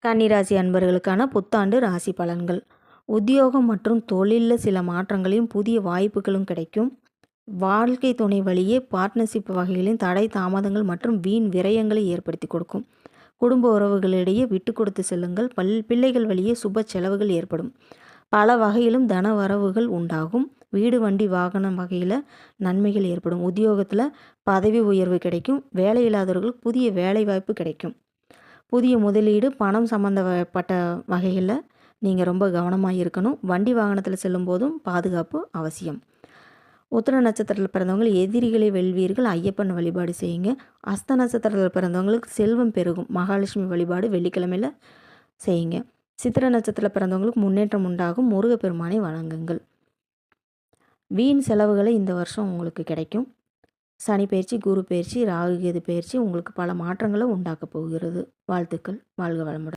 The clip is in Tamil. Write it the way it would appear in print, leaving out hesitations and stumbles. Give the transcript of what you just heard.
கன்னிராசி அன்பர்களுக்கான புத்தாண்டு ராசி பலன்கள். உத்தியோகம் மற்றும் தொழிலில் சில மாற்றங்களையும் புதிய வாய்ப்புகளும் கிடைக்கும். வாழ்க்கை துணை வழியே பார்ட்னர்ஷிப் வகைகளின் தடை தாமதங்கள் மற்றும் வீண் விரயங்களை ஏற்படுத்தி கொடுக்கும். குடும்ப உறவுகளிடையே விட்டு கொடுத்து செல்லுங்கள். பிள்ளைகள் வழியே சுப செலவுகள் ஏற்படும். பல வகையிலும் தன வரவுகள் உண்டாகும். வீடு வண்டி வாகனம் வகையில் நன்மைகள் ஏற்படும். உத்தியோகத்தில் பதவி உயர்வு கிடைக்கும். வேலையில்லாதவர்களுக்கு புதிய வேலை வாய்ப்பு கிடைக்கும். புதிய முதலீடு பணம் சம்மந்தப்பட்ட வகைகளில் நீங்கள் ரொம்ப கவனமாக இருக்கணும். வண்டி வாகனத்தில் செல்லும் போதும் பாதுகாப்பு அவசியம். உத்திர நட்சத்திரத்தில் பிறந்தவங்க எதிரிகளை வெல்வீர்கள். ஐயப்பன் வழிபாடு செய்யுங்க. அஸ்த நட்சத்திரத்தில் பிறந்தவங்களுக்கு செல்வம் பெருகும். மகாலட்சுமி வழிபாடு வெள்ளிக்கிழமையில் செய்யுங்க. சித்திர நட்சத்திரத்தில் பிறந்தவங்களுக்கு முன்னேற்றம் உண்டாகும். முருகப்பெருமானை வணங்குங்கள். வீண் செலவுகளை இந்த வருஷம் உங்களுக்கு கிடைக்கும். சனி பயிற்சி, குரு பயிற்சி, ராகு கேது பயிற்சி உங்களுக்கு பல மாற்றங்களை உண்டாக்கப் போகிறது. வாழ்த்துக்கள். வாழ்க வளமுடன்.